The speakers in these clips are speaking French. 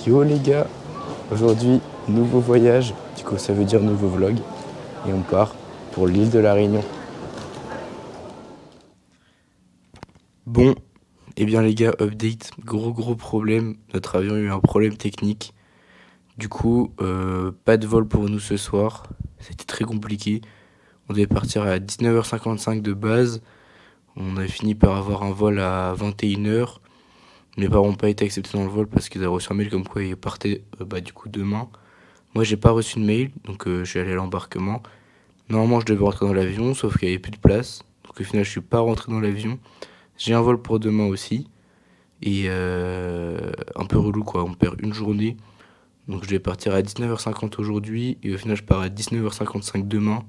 Yo les gars, aujourd'hui nouveau voyage, du coup ça veut dire nouveau vlog et on part pour l'île de la Réunion. Bon, eh bien les gars, update, gros problème, notre avion a eu un problème technique. Du coup, pas de vol pour nous ce soir, c'était très compliqué. On devait partir à 19h55 de base, on a fini par avoir un vol à 21h. Mes parents n'ont pas été acceptés dans le vol parce qu'ils avaient reçu un mail comme quoi ils partaient du coup demain. Moi j'ai pas reçu de mail, donc je suis allé à l'embarquement. Normalement je devais rentrer dans l'avion, sauf qu'il n'y avait plus de place. Donc au final je suis pas rentré dans l'avion. J'ai un vol pour demain aussi. Et un peu relou quoi, on perd une journée. Donc je vais partir à 19h50 aujourd'hui. Et au final je pars à 19h55 demain.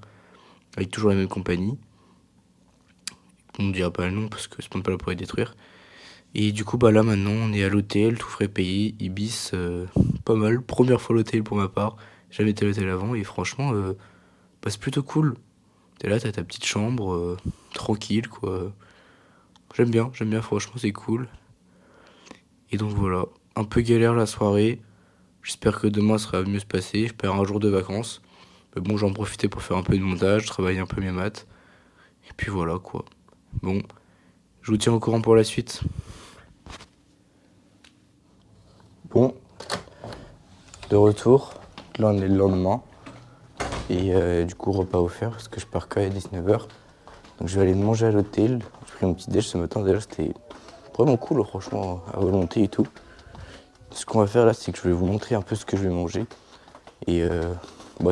Avec toujours la même compagnie. On ne dira pas le nom parce que c'est pas là pour les détruire. Et du coup là maintenant on est à l'hôtel, tout frais payé, Ibis, pas mal. Première fois à l'hôtel pour ma part. Jamais été à l'hôtel avant et franchement c'est plutôt cool. T'es là, t'as ta petite chambre, tranquille quoi. J'aime bien, franchement c'est cool. Et donc voilà, un peu galère la soirée. J'espère que demain ça va mieux se passer. Je perds un jour de vacances. Mais bon, j'en profitais pour faire un peu de montage, travailler un peu mes maths. Et puis voilà quoi. Bon, je vous tiens au courant pour la suite. Bon, de retour. Là on est le lendemain. Et du coup repas offert parce que je pars qu'à 19h. Donc je vais aller manger à l'hôtel. J'ai pris mon petit déj ce matin, déjà c'était vraiment cool franchement, à volonté et tout. Ce qu'on va faire là, c'est que je vais vous montrer un peu ce que je vais manger. Et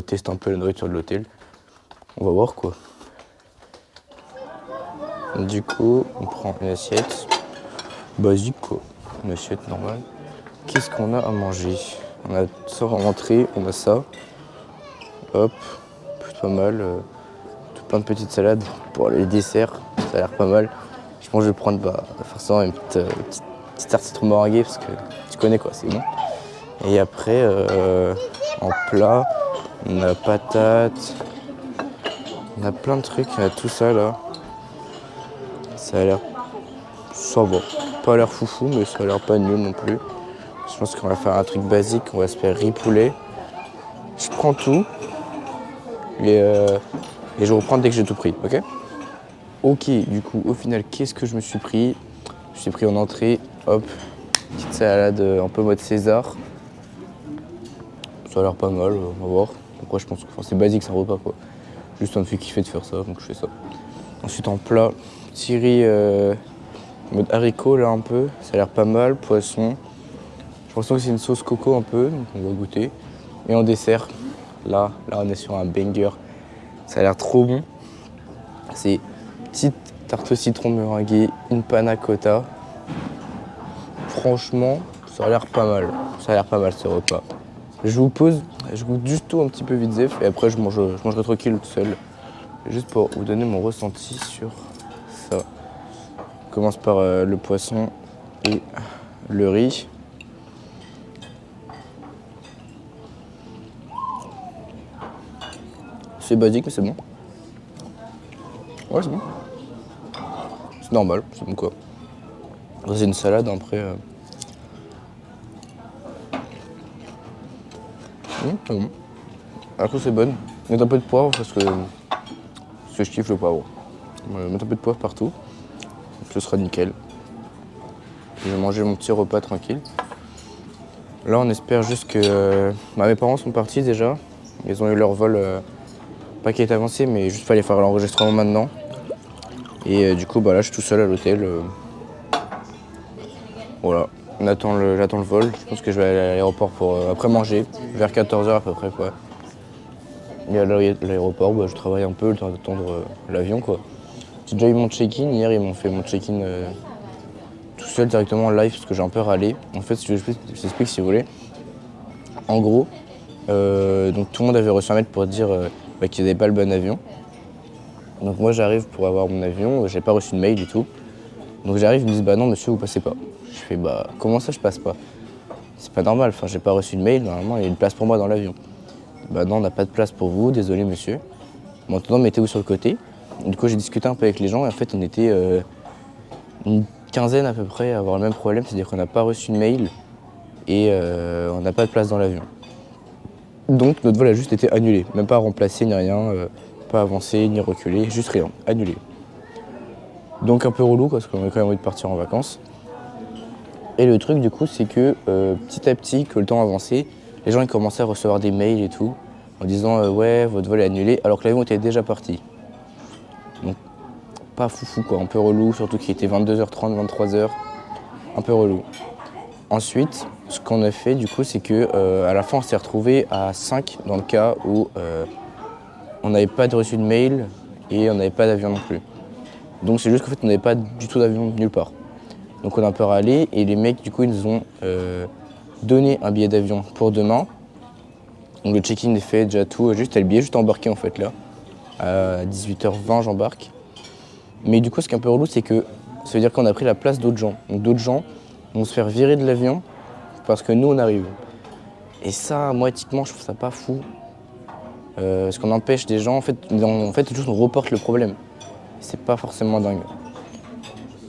tester un peu la nourriture de l'hôtel. On va voir quoi. Du coup, on prend une assiette basique quoi. Une assiette normale. Qu'est-ce qu'on a à manger? On a ça en entrée, on a ça. Hop, plutôt pas mal. Tout plein de petites salades pour les desserts. Ça a l'air pas mal. Je pense que je vais prendre forcément une petite tarte citron meringuée parce que tu connais quoi, c'est bon. Et après, en plat, on a patates, on a plein de trucs, on a tout ça là. Ça a l'air, ça va, pas l'air foufou, mais ça a l'air pas nul non plus. Je pense qu'on va faire un truc basique, on va se faire riz poulet. Je prends tout et je reprends dès que j'ai tout pris, ok? Ok, du coup, au final, qu'est-ce que je me suis pris? Je me suis pris en entrée, hop, petite salade un peu mode César. Ça a l'air pas mal, on va voir. Après, je pense que c'est basique, c'est un repas quoi. Juste ça me fait kiffer de faire ça, donc je fais ça. Ensuite, en plat, petit riz mode haricot là un peu. Ça a l'air pas mal, poisson. J'ai l'impression que c'est une sauce coco un peu, donc on va goûter. Et en dessert, là on est sur un banger. Ça a l'air trop bon. C'est petite tarte au citron meringuée, une panna cotta. Franchement, ça a l'air pas mal. Ça a l'air pas mal ce repas. Je vous pose, je goûte juste tout un petit peu vite zef et après je mangerai tranquille tout seul. Juste pour vous donner mon ressenti sur ça. On commence par le poisson et le riz. C'est basique mais c'est bon. Ouais c'est bon. C'est normal, c'est bon quoi. C'est une salade après. C'est bon. Après c'est bonne. Mettre un peu de poivre parce que je kiffe le poivre. Mettre un peu de poivre partout. Donc ce sera nickel. Je vais manger mon petit repas tranquille. Là on espère juste que mes parents sont partis déjà. Ils ont eu leur vol, pas qui est avancé mais juste fallait faire l'enregistrement maintenant. Et du coup là je suis tout seul à l'hôtel. Voilà, j'attends le vol. Je pense que je vais aller à l'aéroport pour après manger, vers 14h à peu près quoi. Et à l'aéroport, je travaille un peu le temps d'attendre l'avion quoi. J'ai déjà eu mon check-in, hier ils m'ont fait mon check-in tout seul directement en live parce que j'ai un peu râlé. En fait, si je t'explique si vous voulez. En gros, donc tout le monde avait reçu un mail pour dire qu'ils n'avaient pas le bon avion. Donc moi j'arrive pour avoir mon avion, j'ai pas reçu de mail du tout. Donc j'arrive, ils me disent non monsieur vous passez pas. Je fais comment ça je passe pas? C'est pas normal, enfin j'ai pas reçu de mail, normalement il y a une place pour moi dans l'avion. Non on n'a pas de place pour vous, désolé monsieur. Maintenant mettez-vous sur le côté. Du coup j'ai discuté un peu avec les gens et en fait on était une quinzaine à peu près à avoir le même problème, c'est-à-dire qu'on n'a pas reçu de mail et on n'a pas de place dans l'avion. Donc notre vol a juste été annulé, même pas remplacé ni rien, pas avancé ni reculé, juste rien, annulé. Donc un peu relou parce qu'on avait quand même envie de partir en vacances. Et le truc du coup c'est que petit à petit, que le temps avançait, les gens ils commençaient à recevoir des mails et tout, en disant ouais votre vol est annulé alors que l'avion était déjà parti. Donc pas foufou quoi, un peu relou, surtout qu'il était 22h30, 23h, un peu relou. Ensuite, ce qu'on a fait du coup c'est que à la fin on s'est retrouvé à 5 dans le cas où on n'avait pas reçu de mail et on n'avait pas d'avion non plus. Donc c'est juste qu'en fait on n'avait pas du tout d'avion nulle part. Donc on a un peu râlé et les mecs du coup ils nous ont donné un billet d'avion pour demain. Donc le check-in est fait, déjà tout, juste t'as le billet juste embarqué en fait là. À 18h20 j'embarque. Mais du coup ce qui est un peu relou c'est que ça veut dire qu'on a pris la place d'autres gens. Donc d'autres gens vont se faire virer de l'avion parce que nous on arrive. Et ça, moi éthiquement je trouve ça pas fou. Parce qu'on empêche des gens, en fait juste on reporte le problème. C'est pas forcément dingue.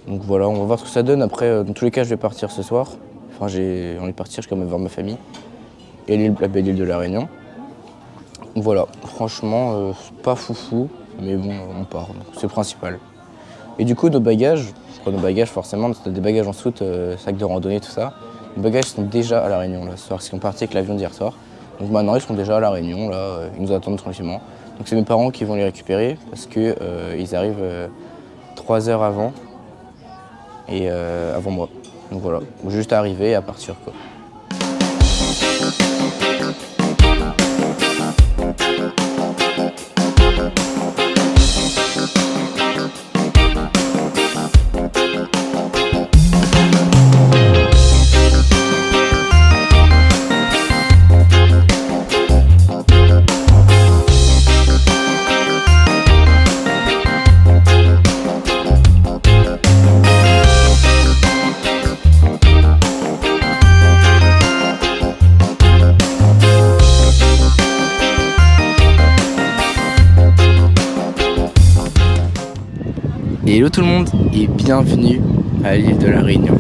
Donc voilà, on va voir ce que ça donne. Après, dans tous les cas, je vais partir ce soir. Enfin, j'ai envie de partir, je vais quand même voir ma famille. Et la belle île de la Réunion. Donc voilà, franchement, pas foufou, mais bon, on part, donc c'est le principal. Et du coup, nos bagages forcément, c'était des bagages en soute, sac de randonnée, tout ça. Nos bagages sont déjà à la Réunion, là, ce soir, parce qu'ils sont partis avec l'avion d'hier soir. Donc maintenant, ils sont déjà à la Réunion, là, ils nous attendent tranquillement. Donc c'est mes parents qui vont les récupérer, parce que ils arrivent 3 heures avant, et avant moi. Donc voilà, juste à arriver et à partir, quoi. Et hello tout le monde et bienvenue à l'île de la Réunion.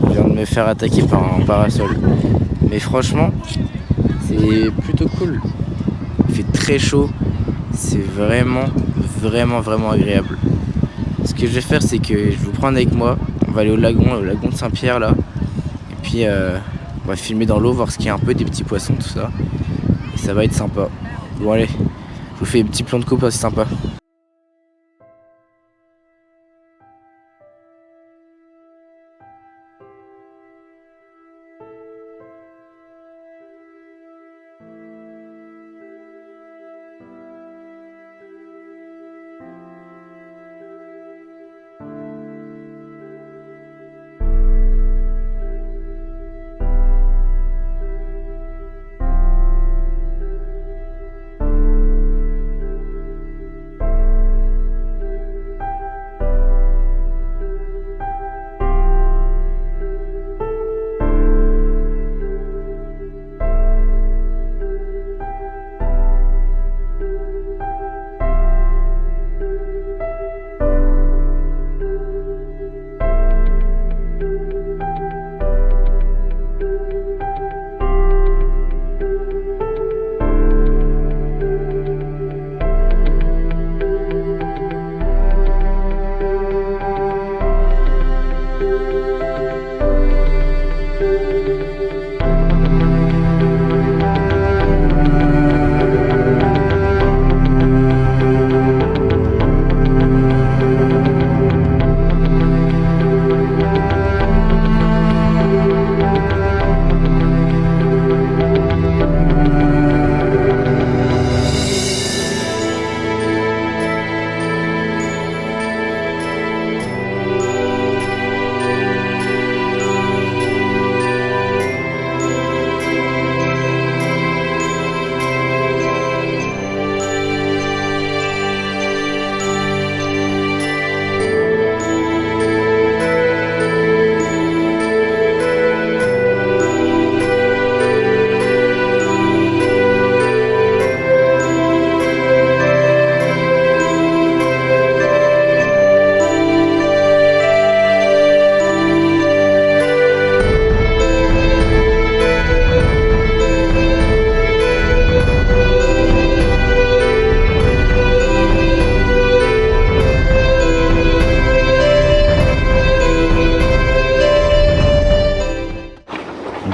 Je viens de me faire attaquer par un parasol. Mais franchement, c'est plutôt cool. Il fait très chaud. C'est vraiment agréable. Ce que je vais faire, c'est que je vais vous prendre avec moi. On va aller au lagon de Saint-Pierre là. Et puis on va filmer dans l'eau, voir ce qu'il y a un peu, des petits poissons, tout ça. Et ça va être sympa. Bon allez, je vous fais des petits plans de coupe, c'est sympa.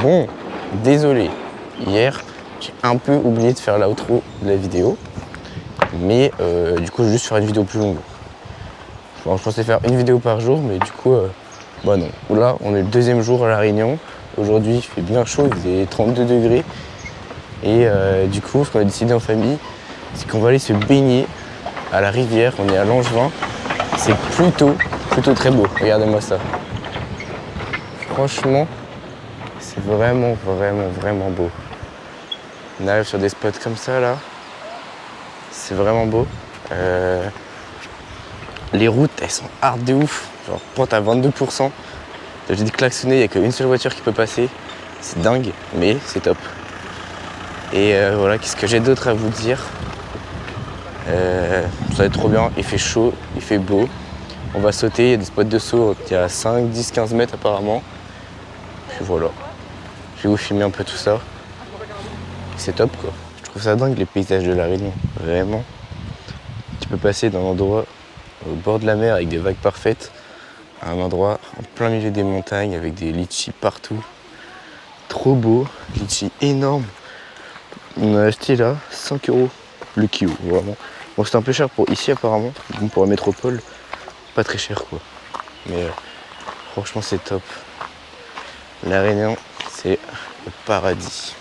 Bon, désolé, hier j'ai un peu oublié de faire l'outro de la vidéo, mais du coup je vais juste faire une vidéo plus longue. Bon, je pensais faire une vidéo par jour, mais du coup, bah non. Là, on est le deuxième jour à La Réunion. Aujourd'hui, il fait bien chaud, il faisait 32 degrés. Et du coup, ce qu'on a décidé en famille, c'est qu'on va aller se baigner à la rivière. On est à Langevin. C'est plutôt très beau. Regardez-moi ça. Franchement, c'est vraiment beau. On arrive sur des spots comme ça, là. C'est vraiment beau. Les routes, elles sont hard de ouf. Genre, pente à 22%. J'ai dit klaxonner, il n'y a qu'une seule voiture qui peut passer. C'est dingue, mais c'est top. Et voilà, qu'est-ce que j'ai d'autre à vous dire? Ça va être trop bien, il fait chaud, il fait beau. On va sauter, il y a des spots de saut, il y a 5, 10, 15 mètres apparemment. Puis voilà, je vais vous filmer un peu tout ça. C'est top quoi. Je trouve ça dingue les paysages de La Réunion, vraiment. Tu peux passer d'un endroit au bord de la mer avec des vagues parfaites à un endroit en plein milieu des montagnes avec des litchis partout. Trop beau, litchis énormes. On a acheté là 5 € le kilo, vraiment. Bon, c'était un peu cher pour ici apparemment, bon, pour la métropole, pas très cher quoi. Mais franchement c'est top. La Réunion, c'est le paradis.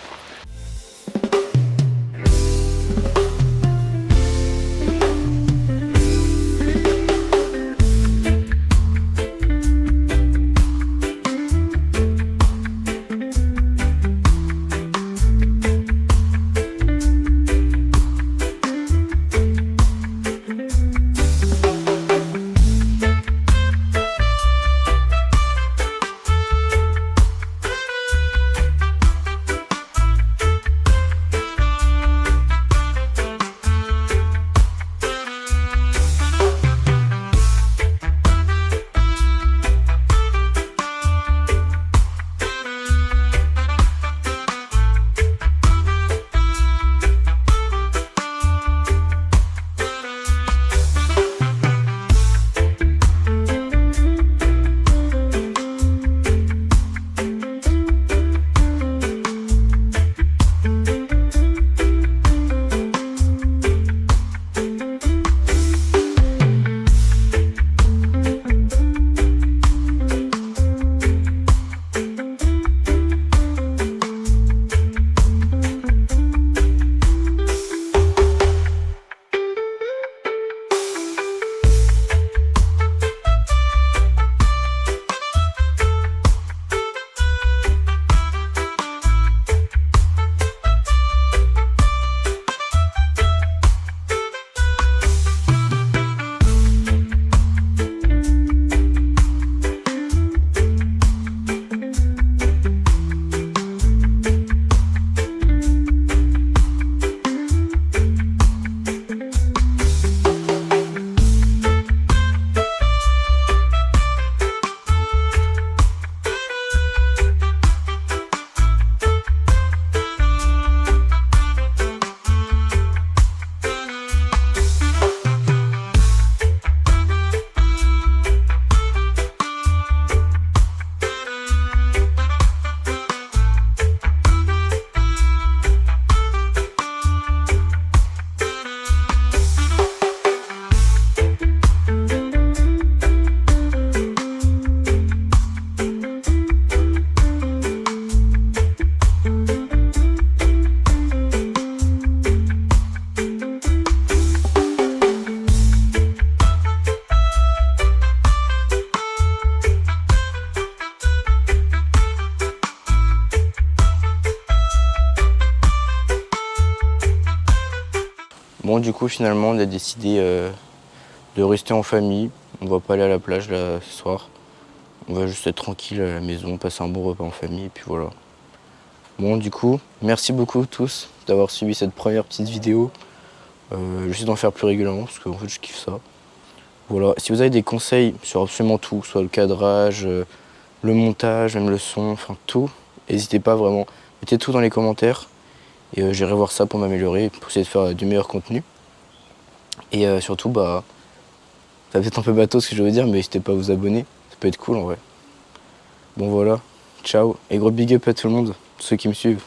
Bon, du coup, finalement, on a décidé de rester en famille. On va pas aller à la plage là ce soir. On va juste être tranquille à la maison, passer un bon repas en famille et puis voilà. Bon, du coup, merci beaucoup tous d'avoir suivi cette première petite vidéo. J'essaie d'en faire plus régulièrement parce qu'en fait, je kiffe ça. Voilà, si vous avez des conseils sur absolument tout, soit le cadrage, le montage, même le son, enfin tout, n'hésitez pas vraiment. Mettez tout dans les commentaires et j'irai voir ça pour m'améliorer, pour essayer de faire du meilleur contenu. Et surtout, bah, ça va peut-être un peu bateau ce que je veux dire, mais n'hésitez pas à vous abonner, ça peut être cool en vrai. Bon voilà, Ciao et gros big up à tout le monde, ceux qui me suivent.